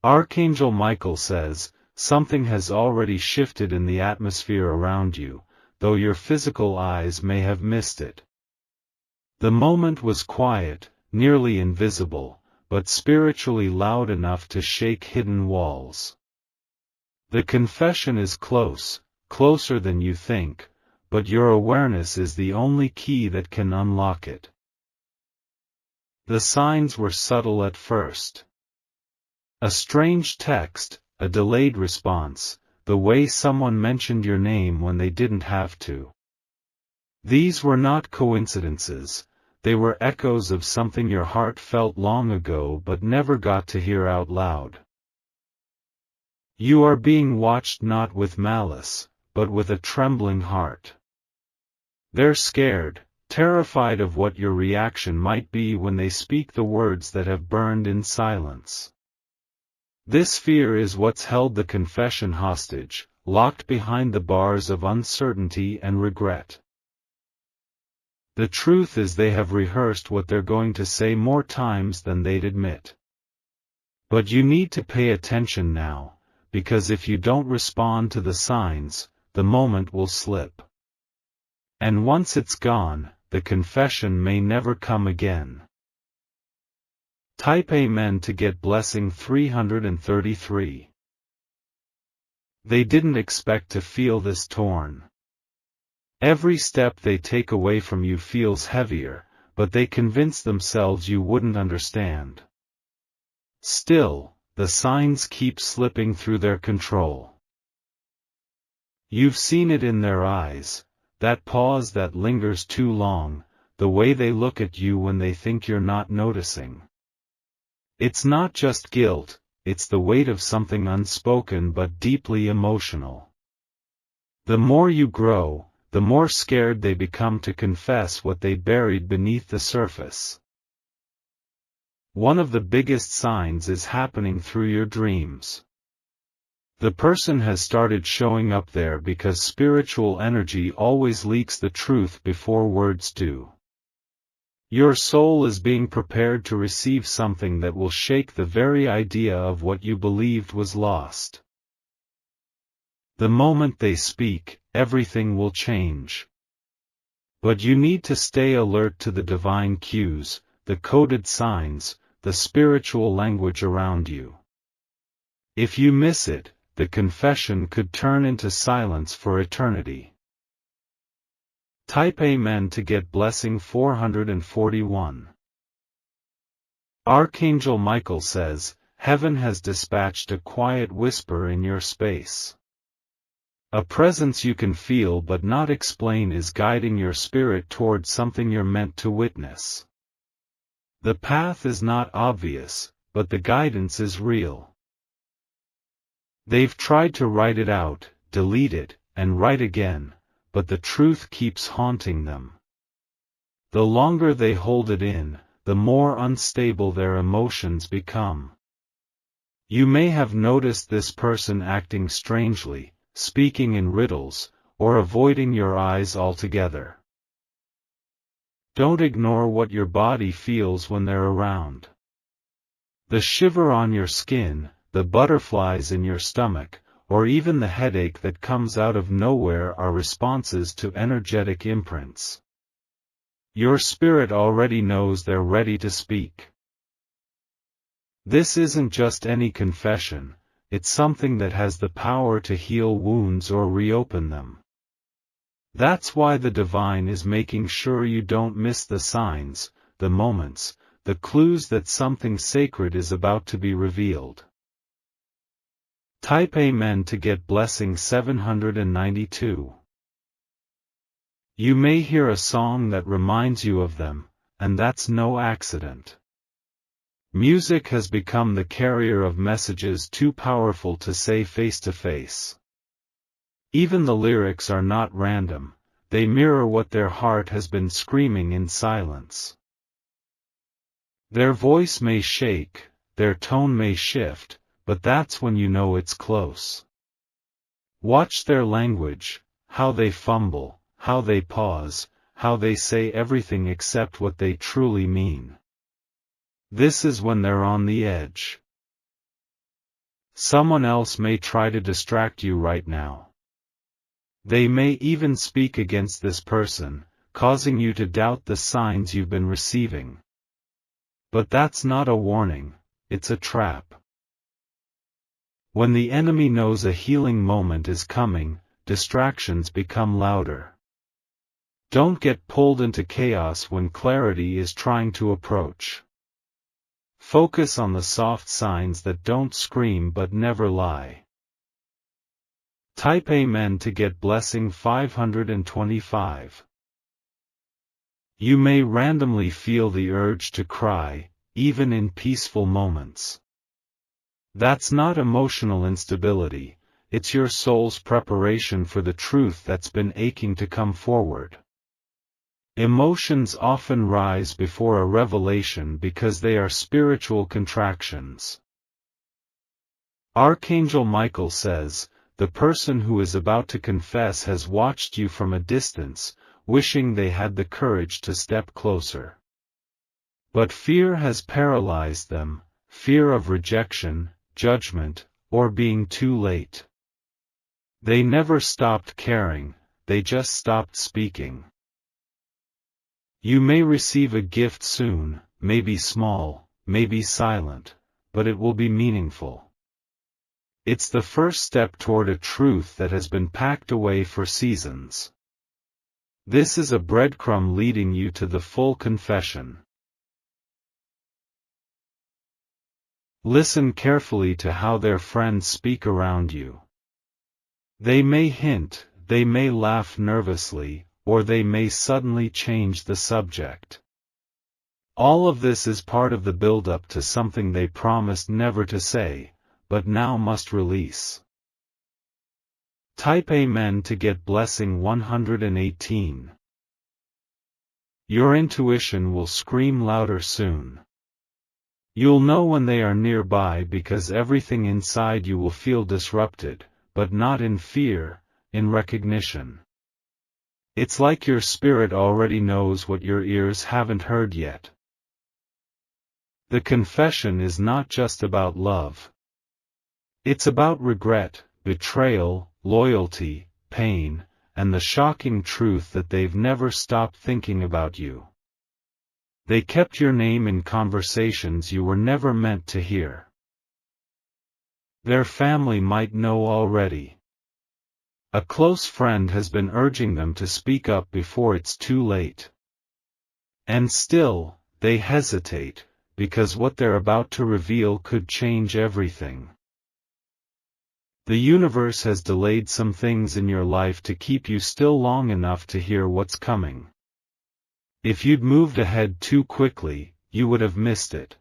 Archangel Michael says, something has already shifted in the atmosphere around you, though your physical eyes may have missed it. The moment was quiet, nearly invisible, but spiritually loud enough to shake hidden walls. The confession is close, closer than you think, but your awareness is the only key that can unlock it. The signs were subtle at first. A strange text, a delayed response, the way someone mentioned your name when they didn't have to. These were not coincidences, they were echoes of something your heart felt long ago but never got to hear out loud. You are being watched not with malice, but with a trembling heart. They're scared, terrified of what your reaction might be when they speak the words that have burned in silence. This fear is what's held the confession hostage, locked behind the bars of uncertainty and regret. The truth is they have rehearsed what they're going to say more times than they'd admit. But you need to pay attention now, because if you don't respond to the signs, the moment will slip. And once it's gone, the confession may never come again. Type Amen to get blessing 333. They didn't expect to feel this torn. Every step they take away from you feels heavier, but they convince themselves you wouldn't understand. Still, the signs keep slipping through their control. You've seen it in their eyes, that pause that lingers too long, the way they look at you when they think you're not noticing. It's not just guilt, it's the weight of something unspoken but deeply emotional. The more you grow, the more scared they become to confess what they buried beneath the surface. One of the biggest signs is happening through your dreams. The person has started showing up there because spiritual energy always leaks the truth before words do. Your soul is being prepared to receive something that will shake the very idea of what you believed was lost. The moment they speak, everything will change. But you need to stay alert to the divine cues, the coded signs, the spiritual language around you. If you miss it, the confession could turn into silence for eternity. Type Amen to get blessing 441. Archangel Michael says, heaven has dispatched a quiet whisper in your space. A presence you can feel but not explain is guiding your spirit towards something you're meant to witness. The path is not obvious, but the guidance is real. They've tried to write it out, delete it, and write again, but the truth keeps haunting them. The longer they hold it in, the more unstable their emotions become. You may have noticed this person acting strangely, speaking in riddles, or avoiding your eyes altogether. Don't ignore what your body feels when they're around. The shiver on your skin, the butterflies in your stomach, or even the headache that comes out of nowhere are responses to energetic imprints. Your spirit already knows they're ready to speak. This isn't just any confession, it's something that has the power to heal wounds or reopen them. That's why the divine is making sure you don't miss the signs, the moments, the clues that something sacred is about to be revealed. Type Amen to get blessing 792. You may hear a song that reminds you of them, and that's no accident. Music has become the carrier of messages too powerful to say face to face. Even the lyrics are not random, they mirror what their heart has been screaming in silence. Their voice may shake, their tone may shift, but that's when you know it's close. Watch their language, how they fumble, how they pause, how they say everything except what they truly mean. This is when they're on the edge. Someone else may try to distract you right now. They may even speak against this person, causing you to doubt the signs you've been receiving. But that's not a warning, it's a trap. When the enemy knows a healing moment is coming, distractions become louder. Don't get pulled into chaos when clarity is trying to approach. Focus on the soft signs that don't scream but never lie. Type Amen to get blessing 525. You may randomly feel the urge to cry, even in peaceful moments. That's not emotional instability, it's your soul's preparation for the truth that's been aching to come forward. Emotions often rise before a revelation because they are spiritual contractions. Archangel Michael says, the person who is about to confess has watched you from a distance, wishing they had the courage to step closer. But fear has paralyzed them, fear of rejection, judgment, or being too late. They never stopped caring, they just stopped speaking. You may receive a gift soon, maybe small, maybe silent, but it will be meaningful. It's the first step toward a truth that has been packed away for seasons. This is a breadcrumb leading you to the full confession. Listen carefully to how their friends speak around you. They may hint, they may laugh nervously, or they may suddenly change the subject. All of this is part of the buildup to something they promised never to say, but now must release. Type Amen to get blessing 118. Your intuition will scream louder soon. You'll know when they are nearby because everything inside you will feel disrupted, but not in fear, in recognition. It's like your spirit already knows what your ears haven't heard yet. The confession is not just about love. It's about regret, betrayal, loyalty, pain, and the shocking truth that they've never stopped thinking about you. They kept your name in conversations you were never meant to hear. Their family might know already. A close friend has been urging them to speak up before it's too late. And still, they hesitate, because what they're about to reveal could change everything. The universe has delayed some things in your life to keep you still long enough to hear what's coming. If you'd moved ahead too quickly, you would have missed it.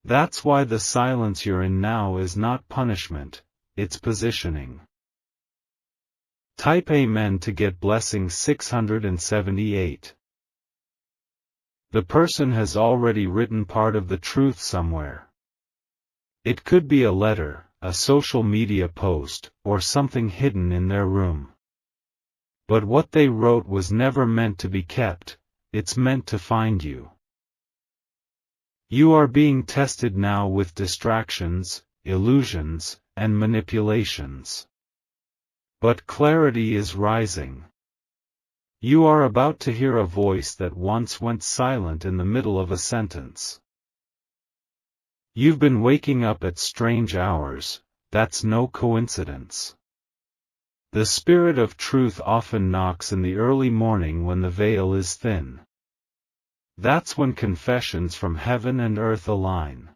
That's why the silence you're in now is not punishment, it's positioning. Type Amen to get blessing 678. The person has already written part of the truth somewhere. It could be a letter, a social media post, or something hidden in their room. But what they wrote was never meant to be kept, it's meant to find you. You are being tested now with distractions, illusions, and manipulations. But clarity is rising. You are about to hear a voice that once went silent in the middle of a sentence. You've been waking up at strange hours, that's no coincidence. The Spirit of Truth often knocks in the early morning when the veil is thin. That's when confessions from heaven and earth align.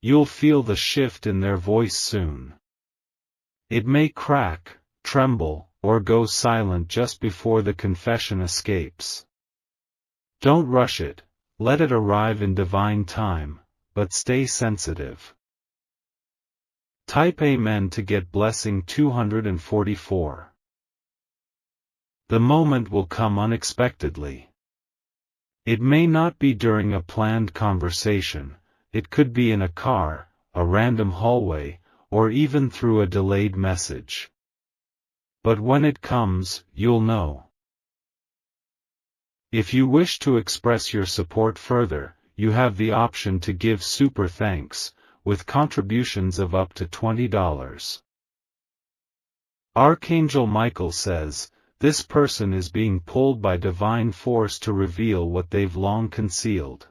You'll feel the shift in their voice soon. It may crack, tremble, or go silent just before the confession escapes. Don't rush it, let it arrive in divine time, but stay sensitive. Type Amen to get blessing 244. The moment will come unexpectedly. It may not be during a planned conversation, it could be in a car, a random hallway, or even through a delayed message. But when it comes, you'll know. If you wish to express your support further, you have the option to give super thanks, with contributions of up to $20. Archangel Michael says, this person is being pulled by divine force to reveal what they've long concealed.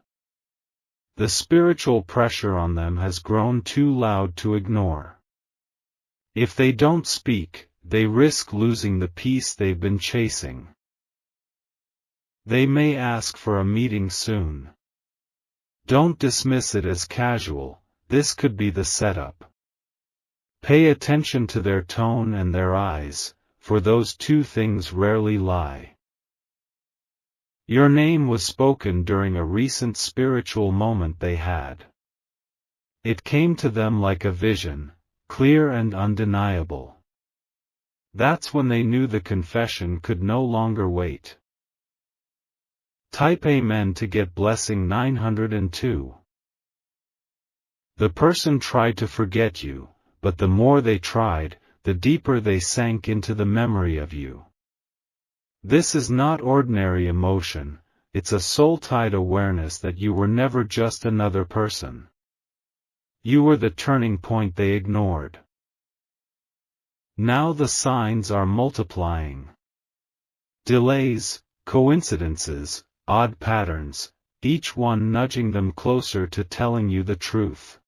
The spiritual pressure on them has grown too loud to ignore. If they don't speak, they risk losing the peace they've been chasing. They may ask for a meeting soon. Don't dismiss it as casual, this could be the setup. Pay attention to their tone and their eyes, for those two things rarely lie. Your name was spoken during a recent spiritual moment they had. It came to them like a vision, clear and undeniable. That's when they knew the confession could no longer wait. Type Amen to get blessing 902. The person tried to forget you, but the more they tried, the deeper they sank into the memory of you. This is not ordinary emotion, it's a soul-tied awareness that you were never just another person. You were the turning point they ignored. Now the signs are multiplying. Delays, coincidences, odd patterns, each one nudging them closer to telling you the truth.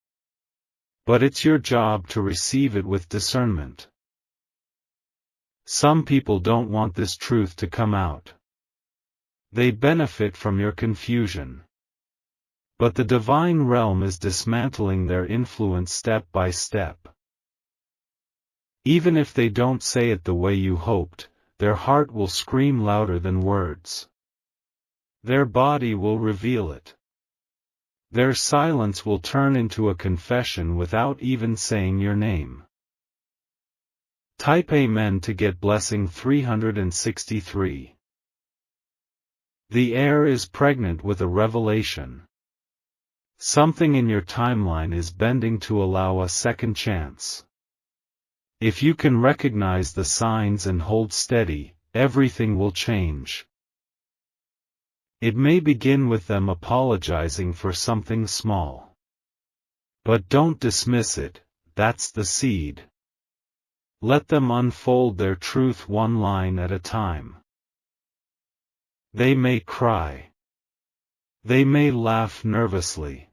But it's your job to receive it with discernment. Some people don't want this truth to come out. They benefit from your confusion. But the divine realm is dismantling their influence step by step. Even if they don't say it the way you hoped, their heart will scream louder than words. Their body will reveal it. Their silence will turn into a confession without even saying your name. Type Amen to get blessing 363. The air is pregnant with a revelation. Something in your timeline is bending to allow a second chance. If you can recognize the signs and hold steady, everything will change. It may begin with them apologizing for something small. But don't dismiss it, that's the seed. Let them unfold their truth one line at a time. They may cry. They may laugh nervously.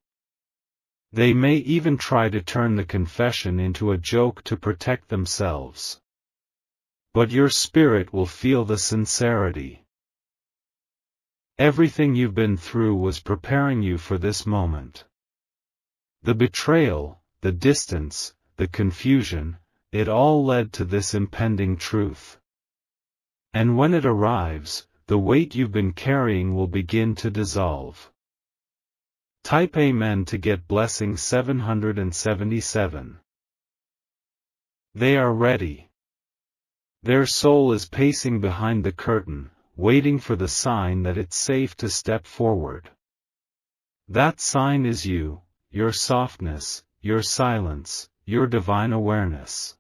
They may even try to turn the confession into a joke to protect themselves. But your spirit will feel the sincerity. Everything you've been through was preparing you for this moment. The betrayal, the distance, the confusion, it all led to this impending truth. And when it arrives, the weight you've been carrying will begin to dissolve. Type Amen to get blessing 777. They are ready. Their soul is pacing behind the curtain, waiting for the sign that it's safe to step forward. That sign is you, your softness, your silence, your divine awareness.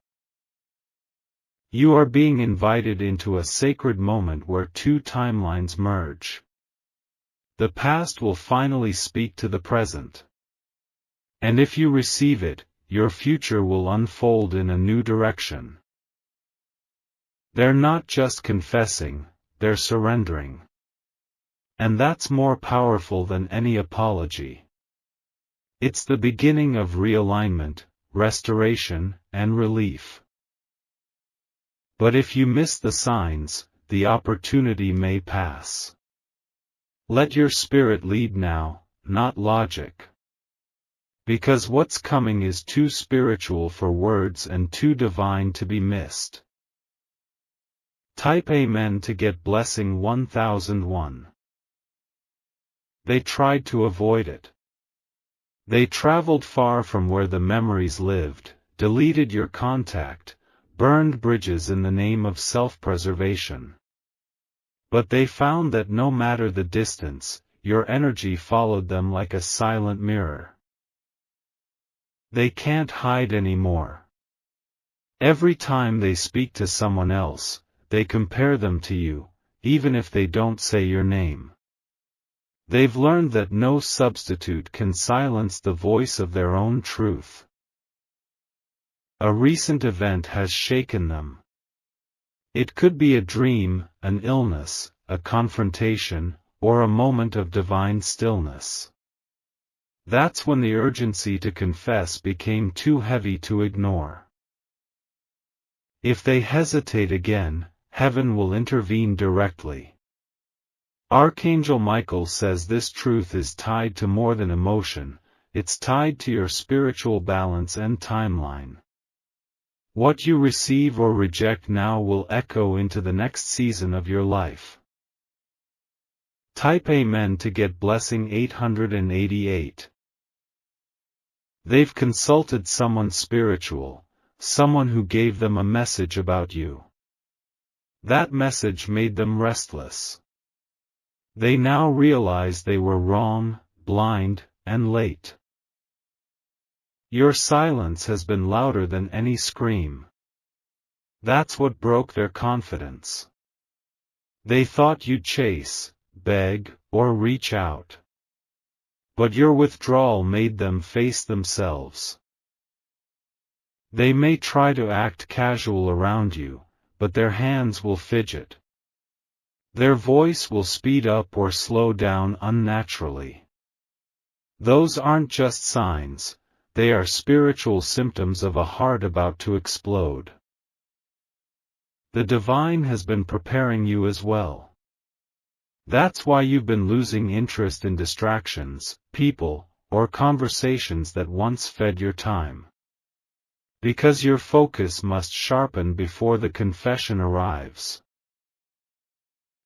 You are being invited into a sacred moment where two timelines merge. The past will finally speak to the present. And if you receive it, your future will unfold in a new direction. They're not just confessing, they're surrendering. And that's more powerful than any apology. It's the beginning of realignment, restoration, and relief. But if you miss the signs, the opportunity may pass. Let your spirit lead now, not logic. Because what's coming is too spiritual for words and too divine to be missed. Type Amen to get blessing 1001. They tried to avoid it. They traveled far from where the memories lived, deleted your contact, burned bridges in the name of self-preservation. But they found that no matter the distance, your energy followed them like a silent mirror. They can't hide anymore. Every time they speak to someone else, they compare them to you, even if they don't say your name. They've learned that no substitute can silence the voice of their own truth. A recent event has shaken them. It could be a dream, an illness, a confrontation, or a moment of divine stillness. That's when the urgency to confess became too heavy to ignore. If they hesitate again, heaven will intervene directly. Archangel Michael says this truth is tied to more than emotion, it's tied to your spiritual balance and timeline. What you receive or reject now will echo into the next season of your life. Type Amen to get blessing 888. They've consulted someone spiritual, someone who gave them a message about you. That message made them restless. They now realize they were wrong, blind, and late. Your silence has been louder than any scream. That's what broke their confidence. They thought you'd chase, beg, or reach out. But your withdrawal made them face themselves. They may try to act casual around you, but their hands will fidget. Their voice will speed up or slow down unnaturally. Those aren't just signs, they are spiritual symptoms of a heart about to explode. The divine has been preparing you as well. That's why you've been losing interest in distractions, people, or conversations that once fed your time. Because your focus must sharpen before the confession arrives.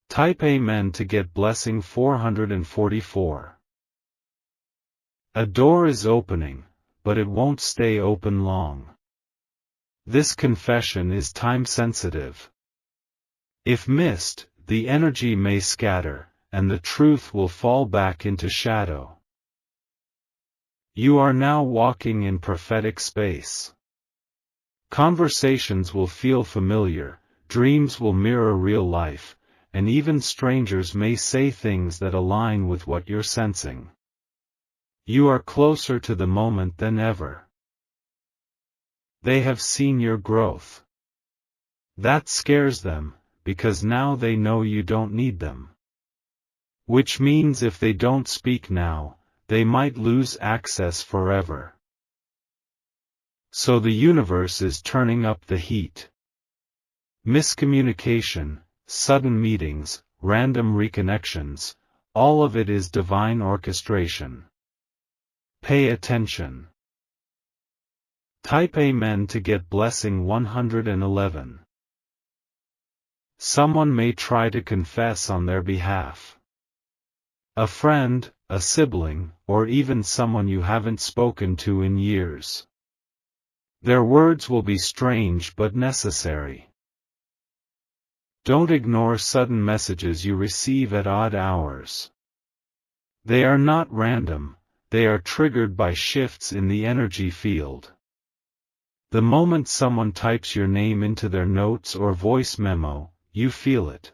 Type Amen to get blessing 444. A door is opening, but it won't stay open long. This confession is time-sensitive. If missed, the energy may scatter, and the truth will fall back into shadow. You are now walking in prophetic space. Conversations will feel familiar, dreams will mirror real life, and even strangers may say things that align with what you're sensing. You are closer to the moment than ever. They have seen your growth. That scares them, because now they know you don't need them. Which means if they don't speak now, they might lose access forever. So the universe is turning up the heat. Miscommunication, sudden meetings, random reconnections, all of it is divine orchestration. Pay attention. Type Amen to get blessing 111. Someone may try to confess on their behalf. A friend, a sibling, or even someone you haven't spoken to in years. Their words will be strange but necessary. Don't ignore sudden messages you receive at odd hours. They are not random, they are triggered by shifts in the energy field. The moment someone types your name into their notes or voice memo, you feel it.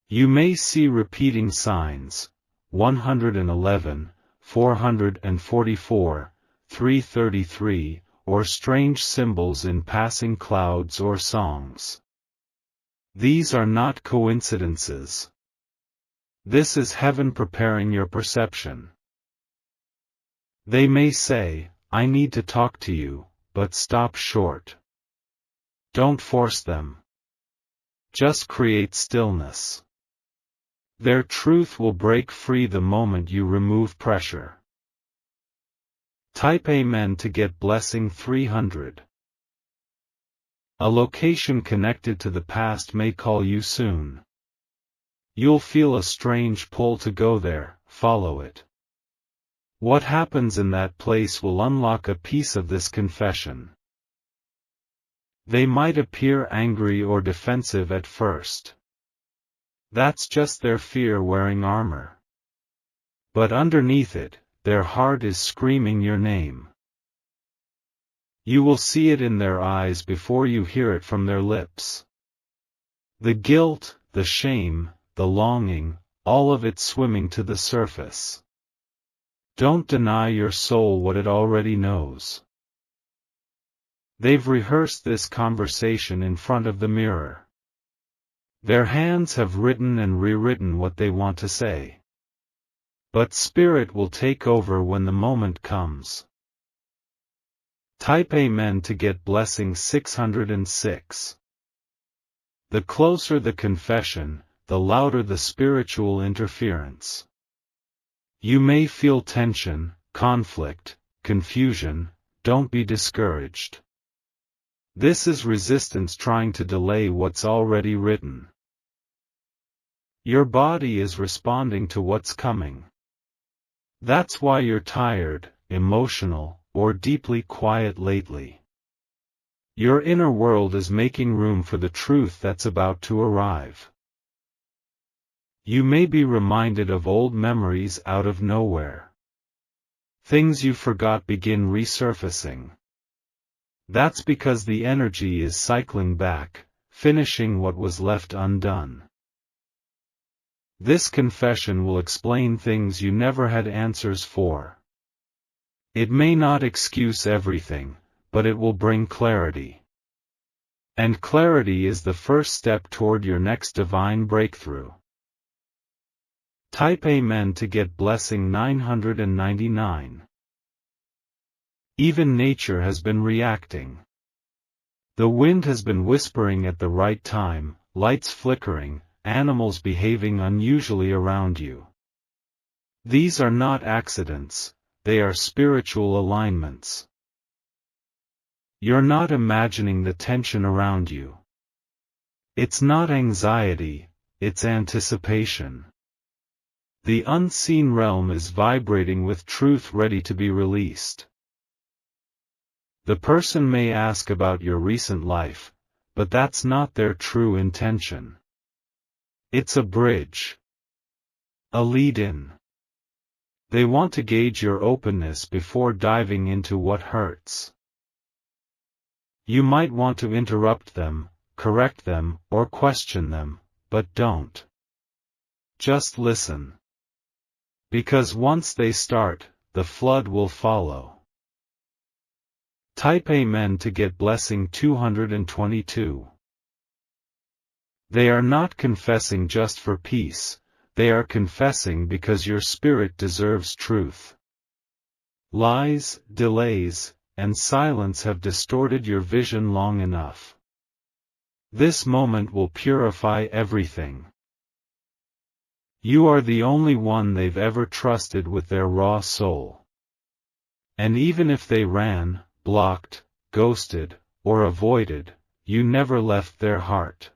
You may see repeating signs, 111, 444, 333, or strange symbols in passing clouds or songs. These are not coincidences. This is heaven preparing your perception. They may say, I need to talk to you, but stop short. Don't force them. Just create stillness. Their truth will break free the moment you remove pressure. Type Amen to get blessing 300. A location connected to the past may call you soon. You'll feel a strange pull to go there, follow it. What happens in that place will unlock a piece of this confession. They might appear angry or defensive at first. That's just their fear wearing armor. But underneath it, their heart is screaming your name. You will see it in their eyes before you hear it from their lips. The guilt, the shame, the longing, all of it swimming to the surface. Don't deny your soul what it already knows. They've rehearsed this conversation in front of the mirror. Their hands have written and rewritten what they want to say. But Spirit will take over when the moment comes. Type Amen to get blessing 606. The closer the confession, the louder the spiritual interference. You may feel tension, conflict, confusion. Don't be discouraged. This is resistance trying to delay what's already written. Your body is responding to what's coming. That's why you're tired, emotional, or deeply quiet lately. Your inner world is making room for the truth that's about to arrive. You may be reminded of old memories out of nowhere. Things you forgot begin resurfacing. That's because the energy is cycling back, finishing what was left undone. This confession will explain things you never had answers for. It may not excuse everything, but it will bring clarity. And clarity is the first step toward your next divine breakthrough. Type Amen to get blessing 999. Even nature has been reacting. The wind has been whispering at the right time, lights flickering, animals behaving unusually around you. These are not accidents, they are spiritual alignments. You're not imagining the tension around you. It's not anxiety, it's anticipation. The unseen realm is vibrating with truth ready to be released. The person may ask about your recent life, but that's not their true intention. It's a bridge. A lead-in. They want to gauge your openness before diving into what hurts. You might want to interrupt them, correct them, or question them, but don't. Just listen. Because once they start, the flood will follow. Type Amen to get blessing 222. They are not confessing just for peace, they are confessing because your spirit deserves truth. Lies, delays, and silence have distorted your vision long enough. This moment will purify everything. You are the only one they've ever trusted with their raw soul. And even if they ran, blocked, ghosted, or avoided, you never left their heart.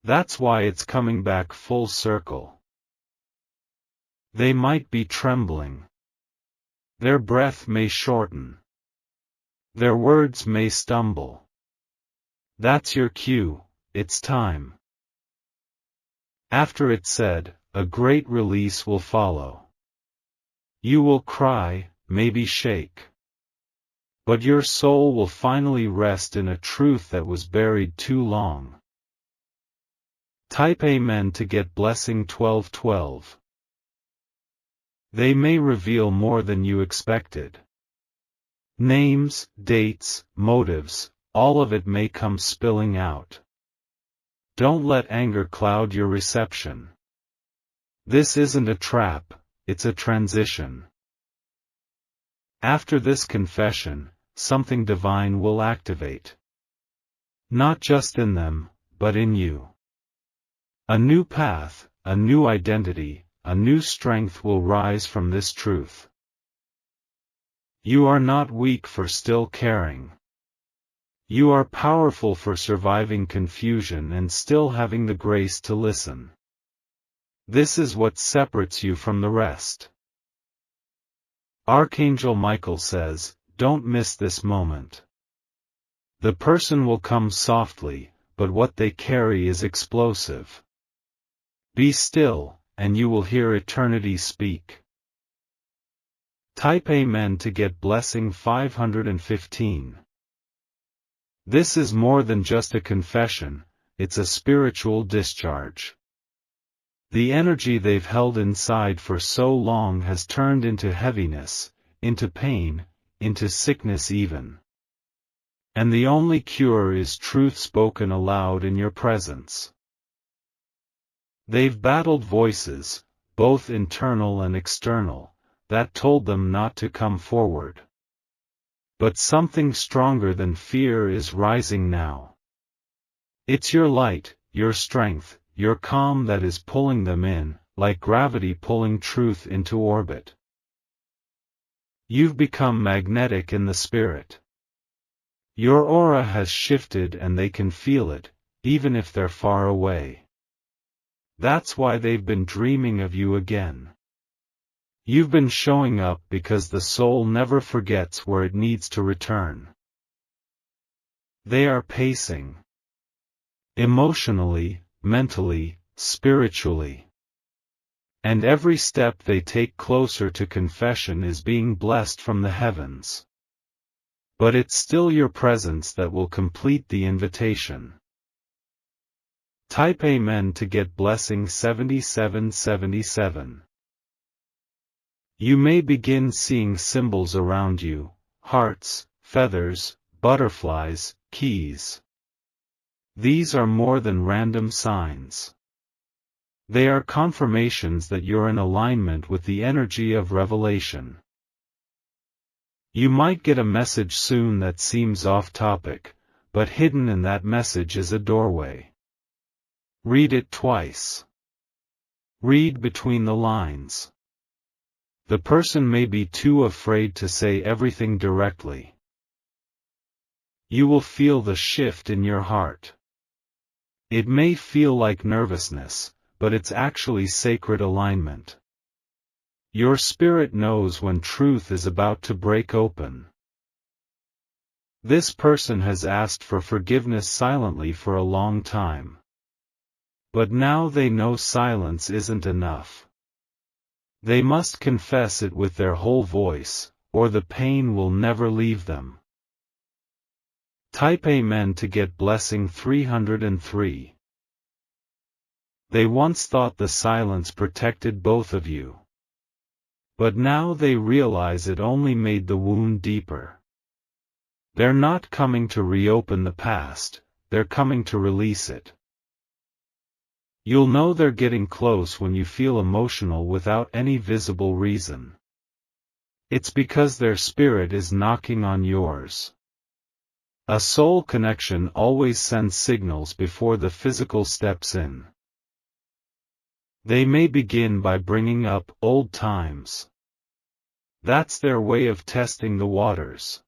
That's why it's coming back full circle. They might be trembling. Their breath may shorten. Their words may stumble. That's your cue, it's time. After it's said, a great release will follow. You will cry, maybe shake. But your soul will finally rest in a truth that was buried too long. Type Amen to get blessing 1212. They may reveal more than you expected. Names, dates, motives, all of it may come spilling out. Don't let anger cloud your reception. This isn't a trap, it's a transition. After this confession, something divine will activate. Not just in them, but in you. A new path, a new identity, a new strength will rise from this truth. You are not weak for still caring. You are powerful for surviving confusion and still having the grace to listen. This is what separates you from the rest. Archangel Michael says, don't miss this moment. The person will come softly, but what they carry is explosive. Be still, and you will hear eternity speak. Type Amen to get blessing 515. This is more than just a confession, it's a spiritual discharge. The energy they've held inside for so long has turned into heaviness, into pain, into sickness even. And the only cure is truth spoken aloud in your presence. They've battled voices, both internal and external, that told them not to come forward. But something stronger than fear is rising now. It's your light, your strength, your calm that is pulling them in, like gravity pulling truth into orbit. You've become magnetic in the spirit. Your aura has shifted and they can feel it, even if they're far away. That's why they've been dreaming of you again. You've been showing up because the soul never forgets where it needs to return. They are pacing. Emotionally, mentally, spiritually. And every step they take closer to confession is being blessed from the heavens. But it's still your presence that will complete the invitation. Type Amen to get blessing 7777. You may begin seeing symbols around you, hearts, feathers, butterflies, keys. These are more than random signs. They are confirmations that you're in alignment with the energy of revelation. You might get a message soon that seems off topic, but hidden in that message is a doorway. Read it twice. Read between the lines. The person may be too afraid to say everything directly. You will feel the shift in your heart. It may feel like nervousness, but it's actually sacred alignment. Your spirit knows when truth is about to break open. This person has asked for forgiveness silently for a long time. But now they know silence isn't enough. They must confess it with their whole voice, or the pain will never leave them. Type Amen to get blessing 303. They once thought the silence protected both of you. But now they realize it only made the wound deeper. They're not coming to reopen the past, they're coming to release it. You'll know they're getting close when you feel emotional without any visible reason. It's because their spirit is knocking on yours. A soul connection always sends signals before the physical steps in. They may begin by bringing up old times. That's their way of testing the waters.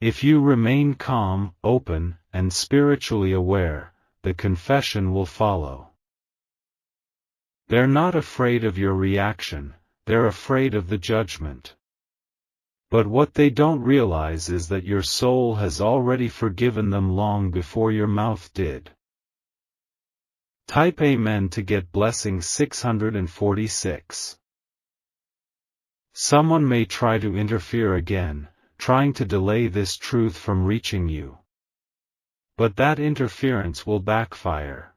If you remain calm, open, and spiritually aware, the confession will follow. They're not afraid of your reaction, they're afraid of the judgment. But what they don't realize is that your soul has already forgiven them long before your mouth did. Type Amen to get blessing 646. Someone may try to interfere again, trying to delay this truth from reaching you. But that interference will backfire.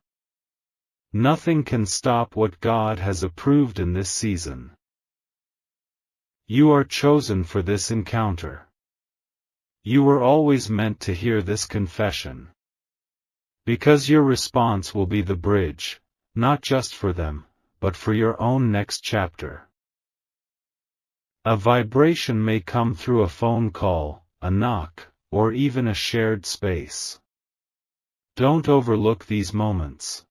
Nothing can stop what God has approved in this season. You are chosen for this encounter. You were always meant to hear this confession. Because your response will be the bridge, not just for them, but for your own next chapter. A vibration may come through a phone call, a knock, or even a shared space. Don't overlook these moments.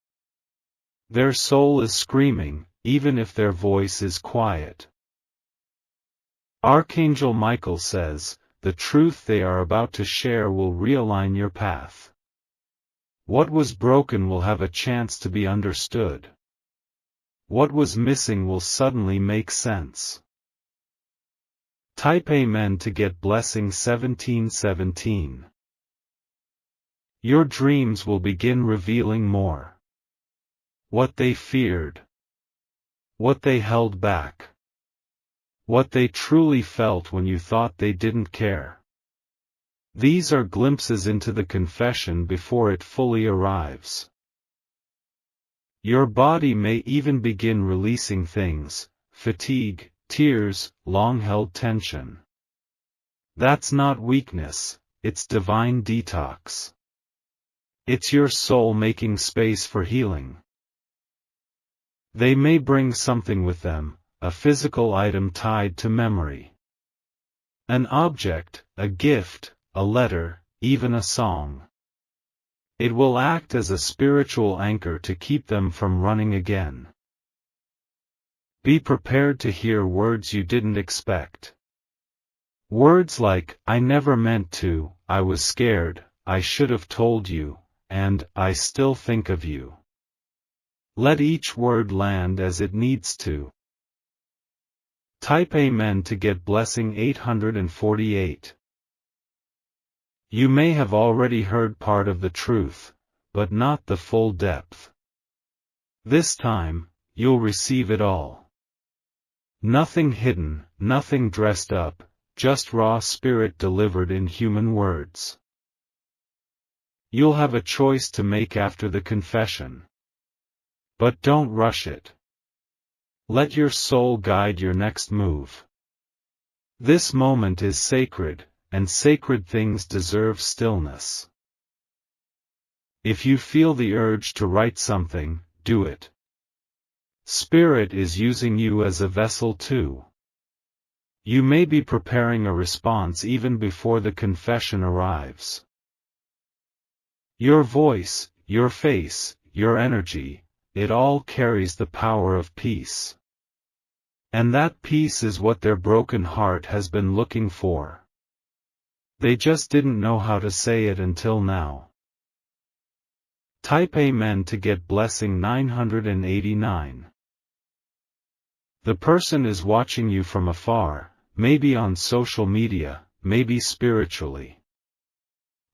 Their soul is screaming, even if their voice is quiet. Archangel Michael says, the truth they are about to share will realign your path. What was broken will have a chance to be understood. What was missing will suddenly make sense. Type Amen to get blessing 1717. Your dreams will begin revealing more. What they feared. What they held back. What they truly felt when you thought they didn't care. These are glimpses into the confession before it fully arrives. Your body may even begin releasing things: fatigue, tears, long-held tension. That's not weakness, it's divine detox. It's your soul making space for healing. They may bring something with them, a physical item tied to memory. An object, a gift, a letter, even a song. It will act as a spiritual anchor to keep them from running again. Be prepared to hear words you didn't expect. Words like, "I never meant to," "I was scared," "I should have told you," and "I still think of you." Let each word land as it needs to. Type Amen to get blessing 848. You may have already heard part of the truth, but not the full depth. This time, you'll receive it all. Nothing hidden, nothing dressed up, just raw spirit delivered in human words. You'll have a choice to make after the confession. But don't rush it. Let your soul guide your next move. This moment is sacred, and sacred things deserve stillness. If you feel the urge to write something, do it. Spirit is using you as a vessel too. You may be preparing a response even before the confession arrives. Your voice, your face, your energy, it all carries the power of peace. And that peace is what their broken heart has been looking for. They just didn't know how to say it until now. Type Amen to get blessing 989. The person is watching you from afar, maybe on social media, maybe spiritually.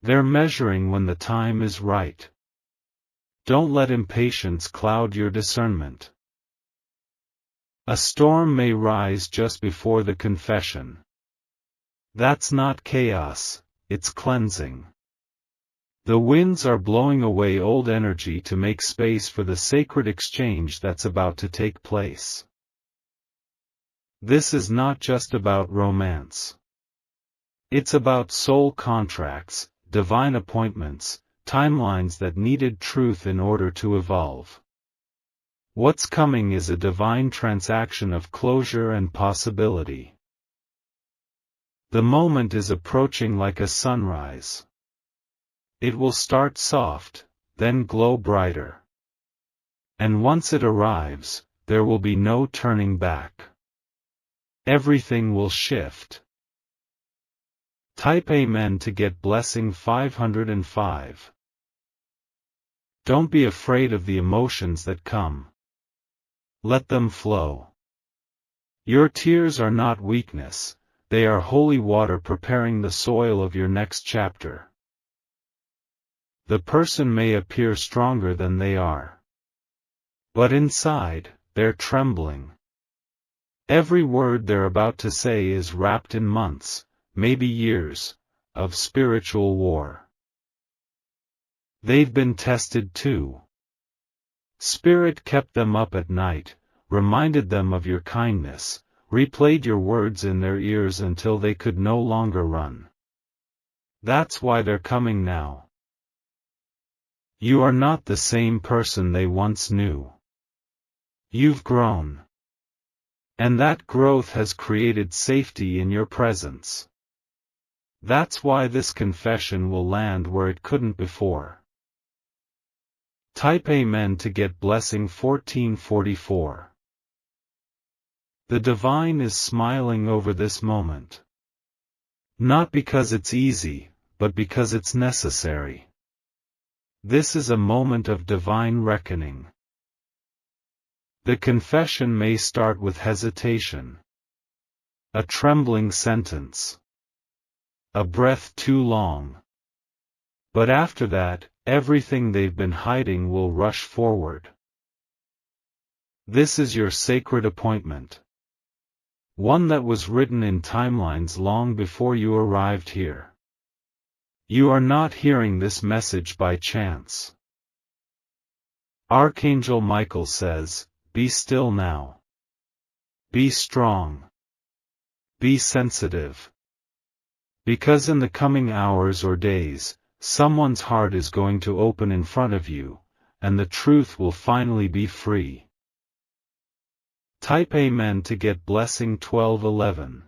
They're measuring when the time is right. Don't let impatience cloud your discernment. A storm may rise just before the confession. That's not chaos, it's cleansing. The winds are blowing away old energy to make space for the sacred exchange that's about to take place. This is not just about romance. It's about soul contracts, divine appointments, timelines that needed truth in order to evolve. What's coming is a divine transaction of closure and possibility. The moment is approaching like a sunrise. It will start soft, then glow brighter. And once it arrives, there will be no turning back. Everything will shift. Type Amen to get blessing 505. Don't be afraid of the emotions that come. Let them flow. Your tears are not weakness, they are holy water preparing the soil of your next chapter. The person may appear stronger than they are. But inside, they're trembling. Every word they're about to say is wrapped in months, maybe years, of spiritual war. They've been tested too. Spirit kept them up at night, reminded them of your kindness, replayed your words in their ears until they could no longer run. That's why they're coming now. You are not the same person they once knew. You've grown. And that growth has created safety in your presence. That's why this confession will land where it couldn't before. Type Amen to get blessing 1444. The divine is smiling over this moment. Not because it's easy, but because it's necessary. This is a moment of divine reckoning. The confession may start with hesitation. A trembling sentence. A breath too long. But after that, everything they've been hiding will rush forward. This is your sacred appointment. One that was written in timelines long before you arrived here. You are not hearing this message by chance. Archangel Michael says, be still now. Be strong. Be sensitive. Because in the coming hours or days, someone's heart is going to open in front of you, and the truth will finally be free. Type Amen to get blessing 1211.